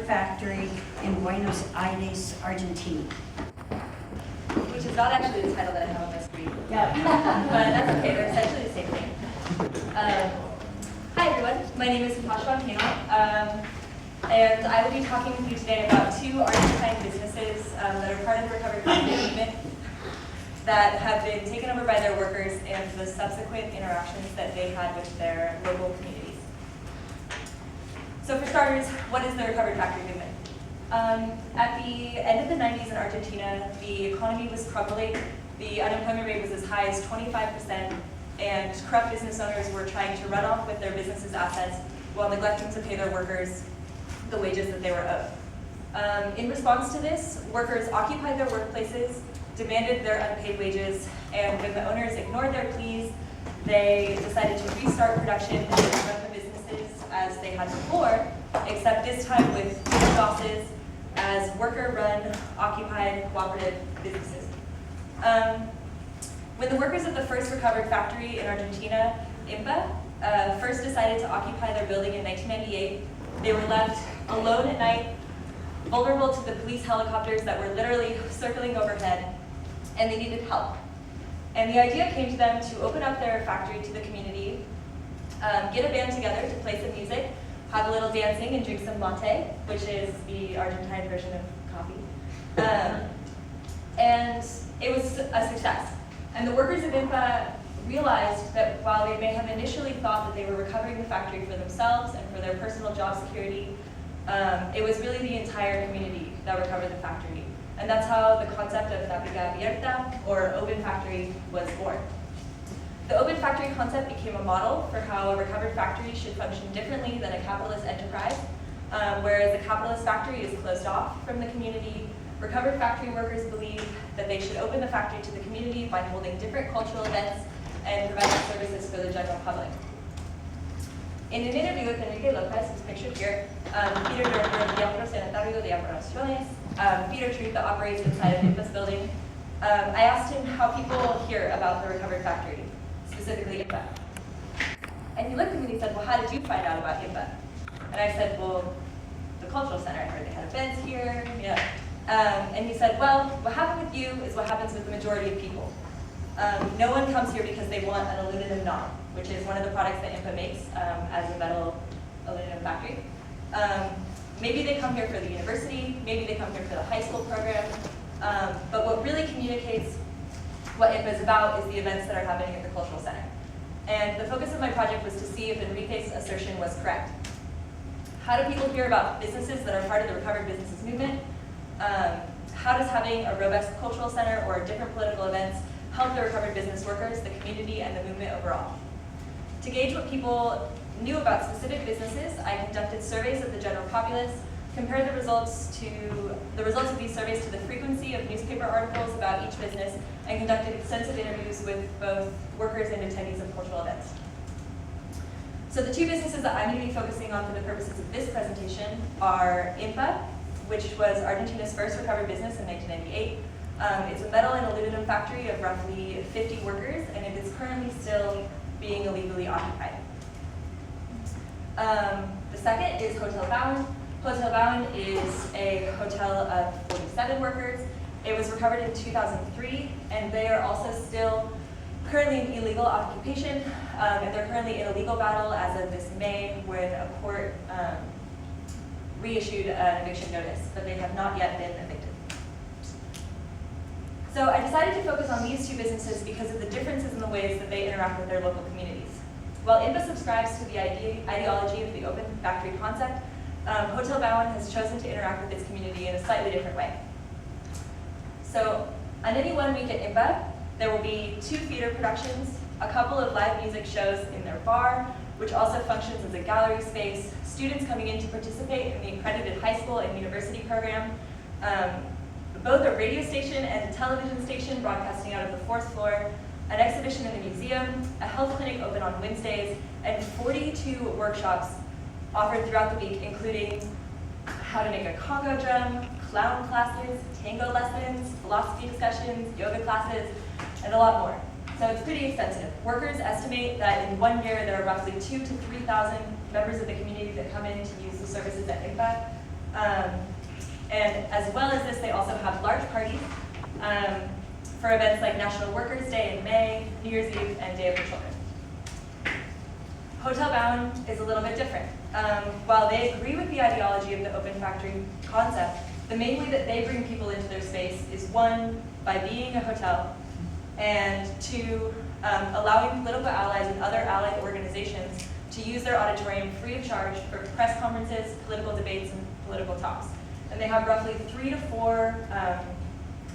factory in Buenos Aires, Argentina. Which is not actually the title that I have on my screen. Yeah. But that's okay, they're essentially the same thing. Hi everyone, my name is Natasha von Kaenel, and I will be talking with you today about two Argentine businesses that are part of the recovered factory movement that have been taken over by their workers and the subsequent interactions that they had with their local communities. So for starters, what is the recovered factory movement? At the end of the 90s in Argentina, the economy was crumbling, the unemployment rate was as high as 25%, and corrupt business owners were trying to run off with their business's assets while neglecting to pay their workers the wages that they were owed. In response to this, workers occupied their workplaces, demanded their unpaid wages, and when the owners ignored their pleas, they decided to restart production and run the businesses as they had before, except this time with fewer bosses as worker-run, occupied, cooperative businesses. When the workers of the first recovered factory in Argentina, Infa, first decided to occupy their building in 1998, they were left alone at night, vulnerable to the police helicopters that were literally circling overhead, and they needed help. And the idea came to them to open up their factory to the community, get a band together to play some music, have a little dancing and drink some latte, which is the Argentine version of coffee. And it was a success. And the workers of Infa realized that while they may have initially thought that they were recovering the factory for themselves and for their personal job security, it was really the entire community that recovered the factory. And that's how the concept of fábrica abierta, or open factory, was born. The open factory concept became a model for how a recovered factory should function differently than a capitalist enterprise. Whereas the capitalist factory is closed off from the community, recovered factory workers believe that they should open the factory to the community by holding different cultural events and providing services for the general public. In an interview with Enrique Lopez, who's pictured here, theater director of Teatro Sanitario de Operaciones, theater troupe that operates inside of Infa's building, I asked him how people hear about the recovered factory, specifically Infa. And he looked at me and he said, well, how did you find out about Infa? And I said, well, the cultural center, I heard they had events here, yeah. And he said, well, what happened with you is what happens with the majority of people. No one comes here because they want an aluminum knob, which is one of the products that Infa makes as a metal aluminum factory. Maybe they come here for the university, maybe they come here for the high school program, but what really communicates what Infa is about is the events that are happening at the cultural center. And the focus of my project was to see if Enrique's assertion was correct. How do people hear about businesses that are part of the recovered businesses movement? How does having a robust cultural center or different political events help the recovered business workers, the community, and the movement overall? To gauge what people knew about specific businesses, I conducted surveys of the general populace, compared the results of these surveys to the frequency of newspaper articles about each business, and conducted extensive interviews with both workers and attendees of cultural events. So the two businesses that I'm going to be focusing on for the purposes of this presentation are Infa, which was Argentina's first recovered business in 1998. It's a metal and aluminum factory of roughly 50 workers, and it is currently still being illegally occupied. The second is Hotel Balan. Hotel Balan is a hotel of 47 workers. It was recovered in 2003, and they are also still currently in illegal occupation, and they're currently in a legal battle as of this May when a court reissued an eviction notice, but they have not yet been evicted. So I decided to focus on these two businesses because of the differences in the ways that they interact with their local communities. While Infa subscribes to the ideology of the open factory concept, Hotel Balan has chosen to interact with its community in a slightly different way. So on any one week at Infa, there will be 2 theater productions, a couple of live music shows in their bar, which also functions as a gallery space, students coming in to participate in the accredited high school and university program, both a radio station and a television station broadcasting out of the 4th floor, an exhibition in the museum, a health clinic open on Wednesdays, and 42 workshops offered throughout the week, including how to make a Congo drum, clown classes, tango lessons, philosophy discussions, yoga classes, and a lot more. So it's pretty extensive. Workers estimate that in 1 year there are roughly 2,000 to 3,000 members of the community that come in to use the services at Infa. And as well as this, they also have large parties for events like National Workers' Day in May, New Year's Eve, and Day of the Children. Hotel Balan is a little bit different. While they agree with the ideology of the open factory concept, the main way that they bring people into their space is one, by being a hotel, and two, allowing political allies and other allied organizations to use their auditorium free of charge for press conferences, political debates, and political talks. And they have roughly 3 to 4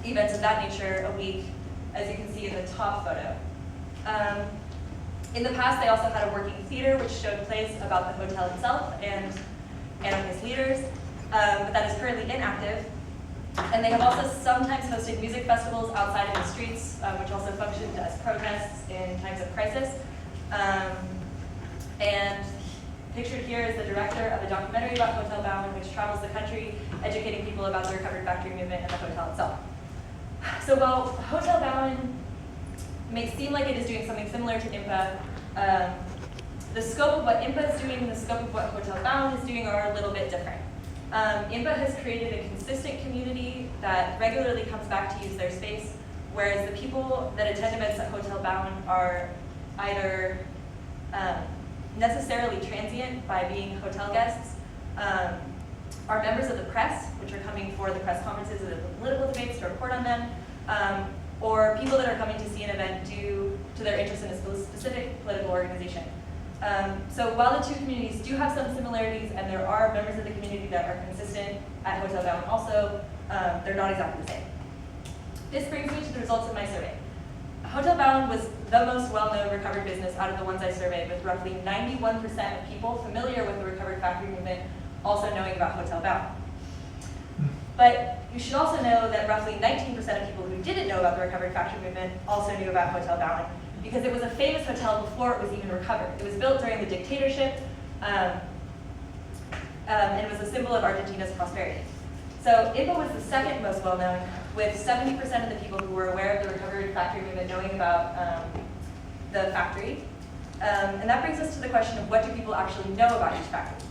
events of that nature a week, as you can see in the top photo. In the past, they also had a working theater which showed plays about the hotel itself and anarchist leaders, but that is currently inactive. And they have also sometimes hosted music festivals outside in the streets, which also functioned as protests in times of crisis. And pictured here is the director of a documentary about Hotel Balan, which travels the country educating people about the recovered factory movement and the hotel itself. So while Hotel Balan may seem like it is doing something similar to Infa, the scope of what Infa is doing and the scope of what Hotel Balan is doing are a little bit different. Infa has created a consistent community that regularly comes back to use their space, whereas the people that attend events at Hotel Balan are either necessarily transient by being hotel guests, are members of the press, which are coming for the press conferences and the political debates to report on them, or people that are coming to see an event due to their interest in a specific political organization. So while the two communities do have some similarities, and there are members of the community that are consistent at Hotel Balan also, they're not exactly the same. This brings me to the results of my survey. Hotel Balan was the most well-known recovered business out of the ones I surveyed, with roughly 91% of people familiar with the recovered factory movement also knowing about Hotel Balan. But you should also know that roughly 19% of people who didn't know about the recovered factory movement also knew about Hotel Balan, because it was a famous hotel before it was even recovered. It was built during the dictatorship, and it was a symbol of Argentina's prosperity. So Infa was the second most well-known, with 70% of the people who were aware of the recovered factory movement knowing about the factory. And that brings us to the question of what do people actually know about each factory.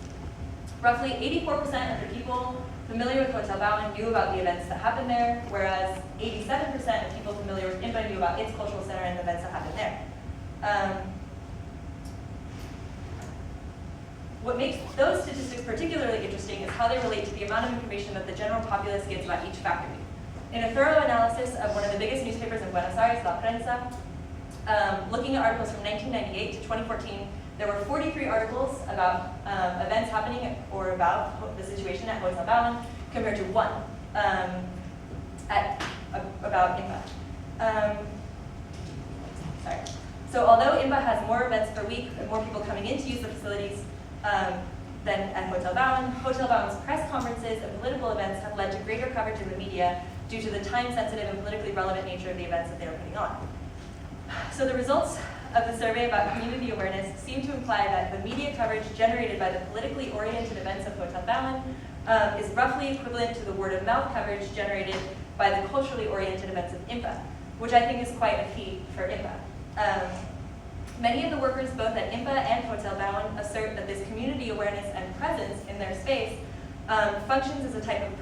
Roughly 84% of the people familiar with Hotel Balan knew about the events that happened there, whereas 87% of people familiar with Infa knew about its cultural center and the events that happened there. What makes those statistics particularly interesting is how they relate to the amount of information that the general populace gets about each factory. In a thorough analysis of one of the biggest newspapers in Buenos Aires, La Prensa, looking at articles from 1998 to 2014, there were 43 articles about events happening or about the situation at Hotel Balan, compared to 1 about Infa. Sorry. So although Infa has more events per week and more people coming in to use the facilities than at Hotel Balan's press conferences and political events have led to greater coverage in the media due to the time-sensitive and politically relevant nature of the events that they are putting on. So the results of the survey about community awareness seem to imply that the media coverage generated by the politically oriented events of Hotel Balan is roughly equivalent to the word-of-mouth coverage generated by the culturally oriented events of Infa, which I think is quite a feat for Infa. Many of the workers both at Infa and Hotel Balan assert that this community awareness and presence in their space functions as a type of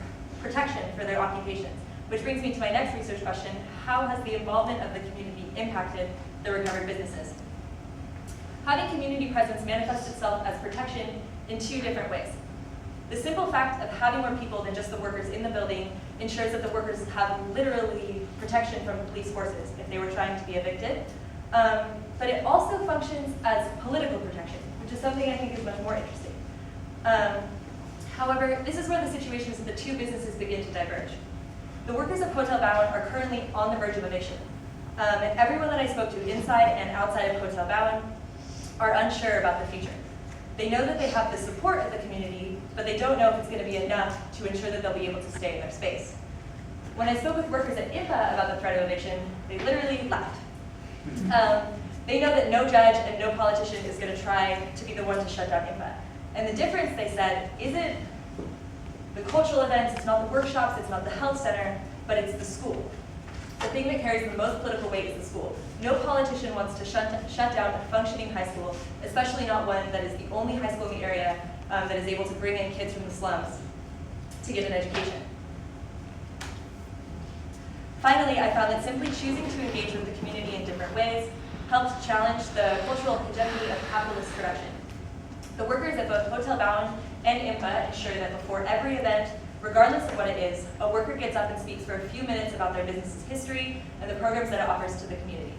protection for their occupations, which brings me to my next research question: how has the involvement of the community impacted the recovered businesses? Having community presence manifests itself as protection in 2 different ways. The simple fact of having more people than just the workers in the building ensures that the workers have literally protection from police forces if they were trying to be evicted. But it also functions as political protection, which is something I think is much more interesting. However, this is where the situations of the 2 businesses begin to diverge. The workers of Hotel Balan are currently on the verge of eviction. And everyone that I spoke to inside and outside of Hotel Balan are unsure about the future. They know that they have the support of the community, but they don't know if it's going to be enough to ensure that they'll be able to stay in their space. When I spoke with workers at Infa about the threat of eviction, they literally laughed. They know that no judge and no politician is going to try to be the one to shut down Infa. And the difference, they said, isn't the cultural events, it's not the workshops, it's not the health center, but it's the school. The thing that carries the most political weight is the school. No politician wants to shut down a functioning high school, especially not one that is the only high school in the area that is able to bring in kids from the slums to get an education. Finally, I found that simply choosing to engage with the community in different ways helped challenge the cultural hegemony of capitalist production. The workers at both Hotel Balan and Infa ensure that before every event, regardless of what it is, a worker gets up and speaks for a few minutes about their business's history and the programs that it offers to the community.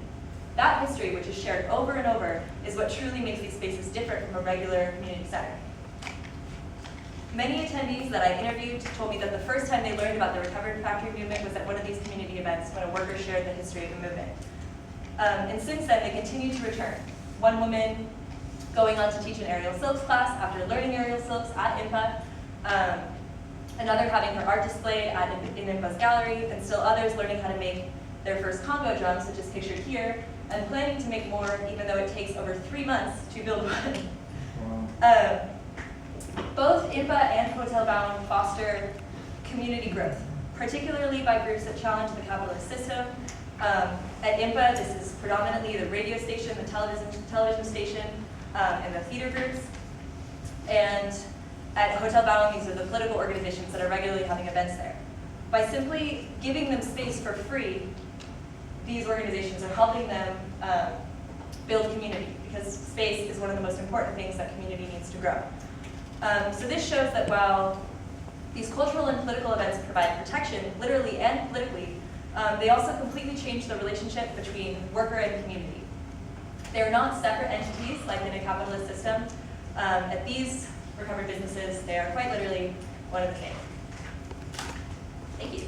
That history, which is shared over and over, is what truly makes these spaces different from a regular community center. Many attendees that I interviewed told me that the first time they learned about the Recovered Factory movement was at one of these community events when a worker shared the history of the movement. And since then, they continue to return. One woman going on to teach an aerial silks class after learning aerial silks at Infa, another having her art display in Infa's gallery, and still others learning how to make their first Congo drums, such as pictured here, and planning to make more, even though it takes over 3 months to build one. Wow. Both Infa and Hotel Balan foster community growth, particularly by groups that challenge the capitalist system. At Infa, this is predominantly the radio station, the television station, and the theater groups. And at Hotel Balan, these are the political organizations that are regularly having events there. By simply giving them space for free, these organizations are helping them build community, because space is one of the most important things that community needs to grow. So this shows that while these cultural and political events provide protection, literally and politically, they also completely change the relationship between worker and community. They are not separate entities like in a capitalist system. At these recovered businesses, they are quite literally one and the same. Thank you.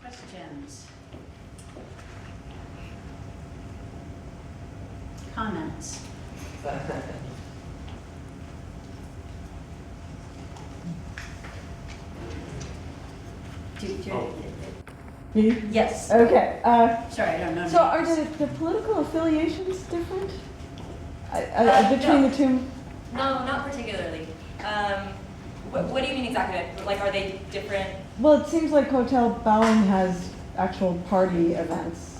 Questions? Comments? Me? Yes. Okay. Sorry, I don't know. So are the political affiliations different between No. the two? No, not particularly. What do you mean exactly? Like, are they different? Well, it seems like Hotel Balan has actual party events.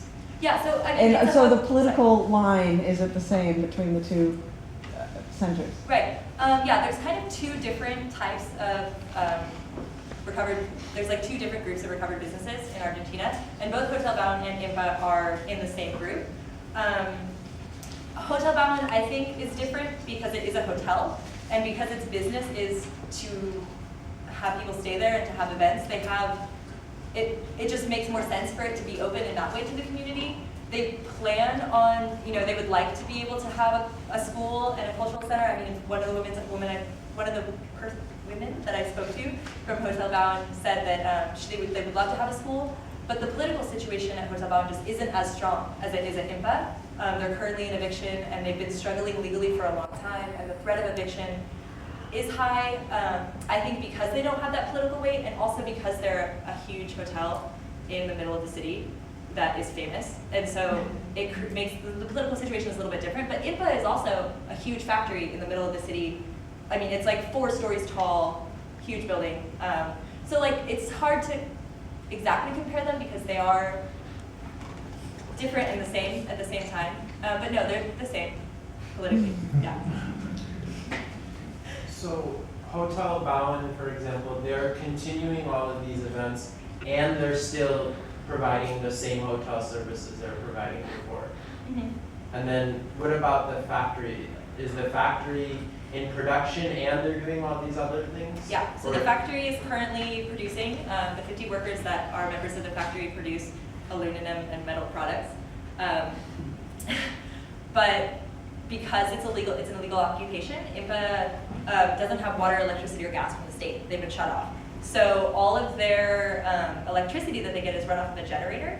Yeah, so I mean, And it's so a- the political line, is it the same between the two centers? Right. Yeah, there's kind of two different types of recovered, there's like two different groups of recovered businesses in Argentina, and both Hotel Balan and Infa are in the same group. Hotel Balan, I think, is different because it is a hotel, and because its business is to have people stay there and to have events, they have, it just makes more sense for it to be open in that way to the community. They plan on, they would like to be able to have a school and a cultural center. I mean, one of the women that I spoke to from Hotel Balan said that they would love to have a school, but the political situation at Hotel Balan just isn't as strong as it is at Infa. They're currently in eviction, and they've been struggling legally for a long time, and the threat of eviction is high. I think because they don't have that political weight, and also because they're a huge hotel in the middle of the city that is famous, and so it makes the political situation is a little bit different. But Infa is also a huge factory in the middle of the city. I mean, it's like 4 stories tall, huge building. So like, it's hard to exactly compare them because they are different and the same at the same time. But no, they're the same politically. Yeah. So Hotel Balan, for example, they're continuing all of these events, and they're still providing the same hotel services they were providing before. Mm-hmm. And then what about the factory? Is the factory in production and they're doing all these other things? Yeah, so the factory is currently producing, the 50 workers that are members of the factory produce aluminum and metal products. But because it's an illegal occupation, Infa doesn't have water, electricity, or gas from the state. They've been shut off. So all of their electricity that they get is run off of a generator,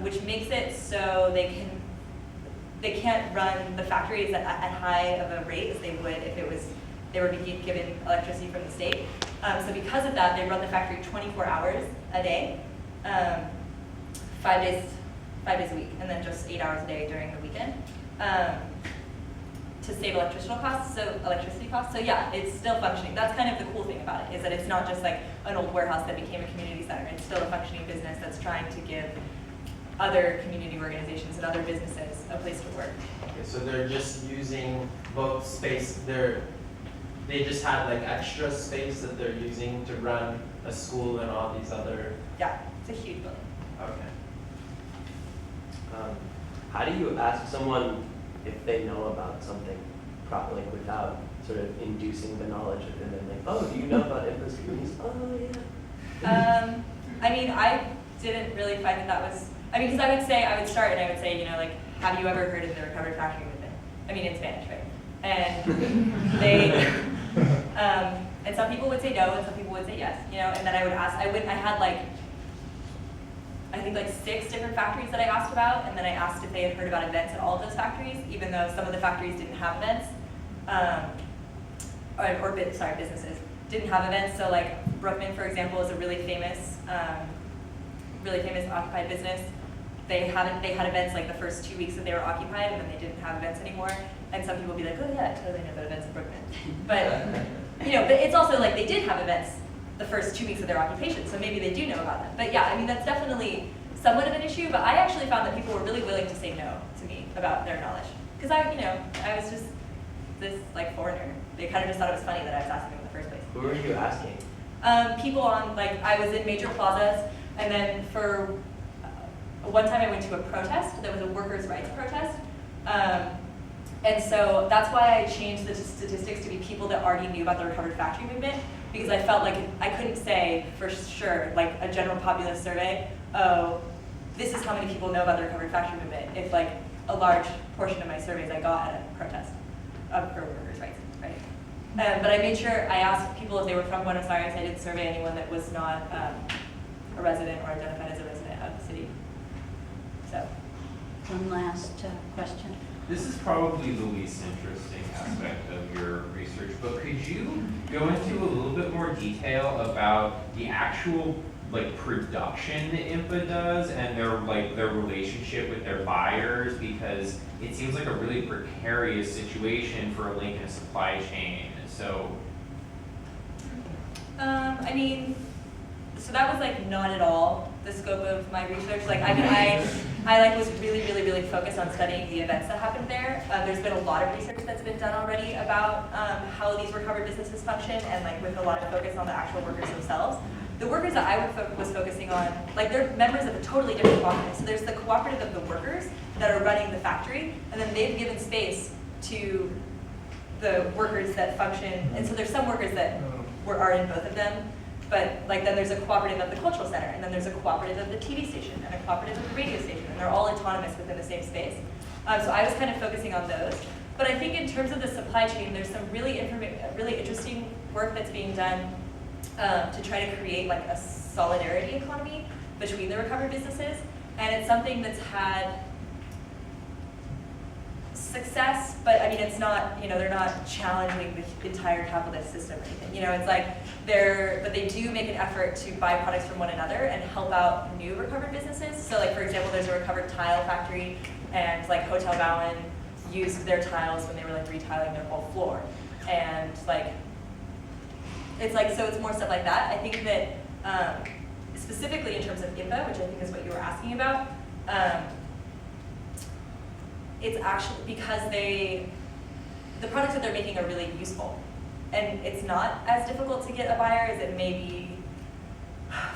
which makes it so they can't run the factories at high of a rate as they would if they were being given electricity from the state. So because of that, they run the factory 24 hours a day, 5 days a week, and then just 8 hours a day during the weekend to save electricity costs. So yeah, it's still functioning. That's kind of the cool thing about it, is that it's not just like an old warehouse that became a community center. It's still a functioning business that's trying to give other community organizations and other businesses a place to work. Okay, so they're just using both space, they just have like extra space that they're using to run a school and all these other, Yeah, it's a huge building. okay. How do you ask someone if they know about something properly without sort of inducing the knowledge within them? Like, oh, do you know about Infa's communities? Oh, yeah. I mean, I didn't really find that was, I mean, because I would start and I would say, you know, like, have you ever heard of the recovered factory movement? I mean, in Spanish, right? And they, and some people would say no, and some people would say yes, you know, and then I would ask, I had like, I think like 6 different factories that I asked about, and then I asked if they had heard about events at all of those factories, even though some of the factories didn't have events, businesses didn't have events. So like Brookman, for example, is a really famous occupied business. They had events like the first 2 weeks that they were occupied, and then they didn't have events anymore. And some people would be like, oh yeah, I totally know about events in Brookman. But you know, but it's also like they did have events the first 2 weeks of their occupation, so maybe they do know about them. But yeah, I mean, that's definitely somewhat of an issue, but I actually found that people were really willing to say no to me about their knowledge. Because I was just this like foreigner. They kind of just thought it was funny that I was asking them in the first place. Who are you asking? People on, like, I was in major plazas, and then for one time I went to a protest, that was a workers' rights protest. And so that's why I changed the statistics to be people that already knew about the recovered factory movement, because I felt like I couldn't say for sure, like a general populace survey, oh, this is how many people know about the recovered factory movement, if like a large portion of my surveys I got at a protest for workers' rights, right? But I made sure I asked people if they were from Buenos Aires. I didn't survey anyone that was not a resident or identified as a resident of the city. So. One last question. This is probably the least interesting aspect of your research, but could you go into a little bit more detail about the actual like production that Infa does and their relationship with their buyers, because it seems like a really precarious situation for a link in a supply chain. So I mean, so that was like not at all the scope of my research. Like, I mean, I like was really focused on studying the events that happened there. There's been a lot of research that's been done already about how these recovered businesses function, and like with a lot of focus on the actual workers themselves. The workers that I was focusing on, like, they're members of a totally different cooperative. So there's the cooperative of the workers that are running the factory, and then they've given space to the workers that function. And so there's some workers that are in both of them. But like then there's a cooperative of the cultural center, and then there's a cooperative of the TV station, and a cooperative of the radio station, and they're all autonomous within the same space. So I was kind of focusing on those. But I think in terms of the supply chain, there's some really interesting work that's being done to try to create like a solidarity economy between the recovered businesses. And it's something that's had success, but I mean, it's not, they're not challenging the entire capitalist system or anything. It's like but they do make an effort to buy products from one another and help out new recovered businesses. So like, for example, there's a recovered tile factory, and like Hotel Balan used their tiles when they were like retiling their whole floor. And like, it's like, so it's more stuff like that. I think that specifically in terms of Infa, which I think is what you were asking about, it's actually because the products that they're making are really useful. And it's not as difficult to get a buyer as it may be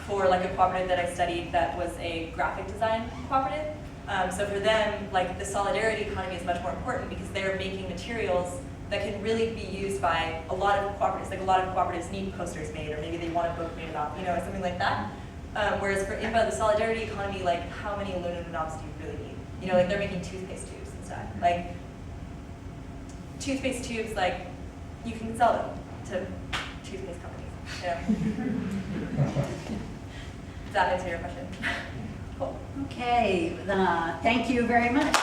for like a cooperative that I studied that was a graphic design cooperative. So for them, like the solidarity economy is much more important because they're making materials that can really be used by a lot of cooperatives. Like a lot of cooperatives need posters made, or maybe they want a book made about, something like that. Whereas for Infa, the solidarity economy, like how many aluminum knobs do you really need? Like they're making toothpaste tubes and stuff. Like toothpaste tubes, like you can sell them to toothpaste companies. Does that answer your question? Cool. Okay, thank you very much.